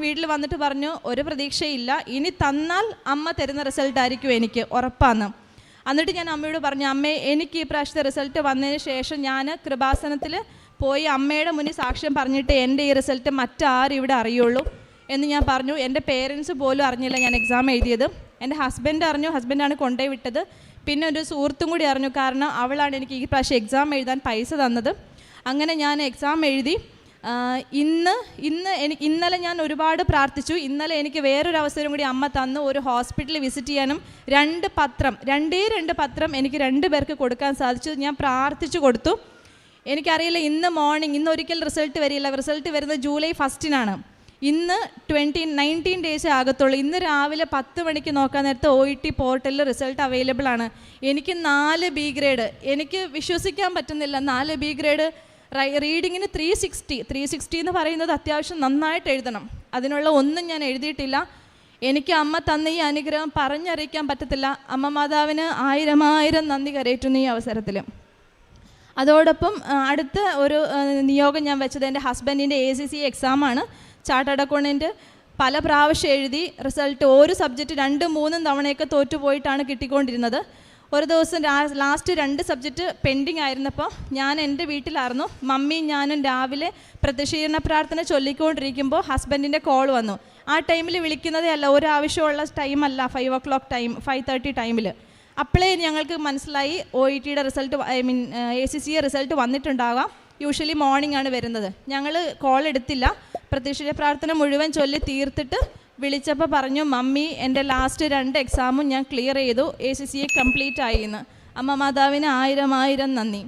വീട്ടിൽ വന്നിട്ട് പറഞ്ഞു, ഒരു പ്രതീക്ഷയില്ല, ഇനി തന്നാൽ അമ്മ തരുന്ന റിസൾട്ടായിരിക്കും എനിക്ക് ഉറപ്പാന്ന്. എന്നിട്ട് ഞാൻ അമ്മയോട് പറഞ്ഞു, അമ്മേ എനിക്ക് ഈ പ്രാവശ്യത്തെ റിസൾട്ട് വന്നതിന് ശേഷം ഞാൻ കൃപാസനത്തിൽ പോയി അമ്മയുടെ മുന്നിൽ സാക്ഷ്യം പറഞ്ഞിട്ട് എൻ്റെ ഈ റിസൾട്ട് മറ്റാരും ഇവിടെ അറിയുള്ളൂ എന്ന് ഞാൻ പറഞ്ഞു. എൻ്റെ പേരൻസ് പോലും അറിഞ്ഞില്ല ഞാൻ എക്സാം എഴുതിയത്. എൻ്റെ ഹസ്ബൻഡ് അറിഞ്ഞു, ഹസ്ബൻഡാണ് കൊണ്ടുപോയി വിട്ടത്. പിന്നെ ഒരു സുഹൃത്തും കൂടി അറിഞ്ഞു, കാരണം അവളാണ് എനിക്ക് ഈ പ്രാവശ്യം എക്സാം എഴുതാൻ പൈസ തന്നത്. അങ്ങനെ ഞാൻ എക്സാം എഴുതി. ഇന്നലെ ഞാൻ ഒരുപാട് പ്രാർത്ഥിച്ചു. ഇന്നലെ എനിക്ക് വേറൊരു അവസരം കൂടി അമ്മ തന്നു, ഒരു ഹോസ്പിറ്റലിൽ വിസിറ്റ് ചെയ്യാനും. രണ്ട് പത്രം എനിക്ക് 2 പേർക്ക് കൊടുക്കാൻ സാധിച്ചു. ഞാൻ പ്രാർത്ഥിച്ചു കൊടുത്തു. എനിക്കറിയില്ല, ഇന്ന് ഒരിക്കൽ റിസൾട്ട് വരില്ല. റിസൾട്ട് വരുന്നത് ജൂലൈ 1 ഇന്ന് 19 ഡേയ്സേ ആകത്തുള്ളൂ. ഇന്ന് രാവിലെ 10 മണിക്ക് നോക്കാൻ നേരത്തെ OET പോർട്ടലിൽ റിസൾട്ട് അവൈലബിൾ ആണ്. എനിക്ക് 4 B ഗ്രേഡ്, എനിക്ക് വിശ്വസിക്കാൻ പറ്റുന്നില്ല. 4 B ഗ്രേഡ്. റീഡിങ്ങിന് 360 എന്ന് പറയുന്നത് അത്യാവശ്യം നന്നായിട്ട് എഴുതണം. അതിനുള്ള ഒന്നും ഞാൻ എഴുതിയിട്ടില്ല. എനിക്ക് അമ്മ തന്ന ഈ അനുഗ്രഹം പറഞ്ഞറിയിക്കാൻ പറ്റത്തില്ല. അമ്മ മാതാവിന് 1000 നന്ദി കരയറ്റുന്നു ഈ അവസരത്തിൽ. അതോടൊപ്പം അടുത്ത ഒരു നിയോഗം ഞാൻ വെച്ചത് എൻ്റെ ഹസ്ബൻഡിൻ്റെ ACC എക്സാമാണ്. Chartered accountant. പല പ്രാവശ്യം എഴുതി. റിസൾട്ട് ഒരു സബ്ജക്റ്റ് 2-3 തവണയൊക്കെ തോറ്റുപോയിട്ടാണ് കിട്ടിക്കൊണ്ടിരുന്നത്. ഒരു ദിവസം ലാസ്റ്റ് 2 സബ്ജക്റ്റ് പെൻഡിങ് ആയിരുന്നപ്പോൾ ഞാൻ എൻ്റെ വീട്ടിലായിരുന്നു. മമ്മിയും ഞാനും രാവിലെ പ്രത്യക്ഷീകരണ പ്രാർത്ഥന ചൊല്ലിക്കൊണ്ടിരിക്കുമ്പോൾ ഹസ്ബൻഡിൻ്റെ കോൾ വന്നു. ആ ടൈമിൽ വിളിക്കുന്നതേ അല്ല, ഒരാവശ്യമുള്ള ടൈമല്ല, 5 o'clock ടൈം, 5:30 ടൈമിൽ. അപ്പോഴേ ഞങ്ങൾക്ക് മനസ്സിലായി OETയുടെ റിസൾട്ട്, ACC റിസൾട്ട് വന്നിട്ടുണ്ടാകാം. യൂഷ്വലി മോർണിംഗ് ആണ് വരുന്നത്. ഞങ്ങൾ കോൾ എടുത്തില്ല. പ്രത്യക്ഷീകരണ പ്രാർത്ഥന മുഴുവൻ ചൊല്ലി തീർത്തിട്ട് വിളിച്ചപ്പോൾ പറഞ്ഞു, മമ്മി എൻ്റെ ലാസ്റ്റ് 2 എക്സാമും ഞാൻ ക്ലിയർ ചെയ്തു, ACC കംപ്ലീറ്റ് ആയി എന്ന്. അമ്മ മാതാവിന് 1000 നന്ദി.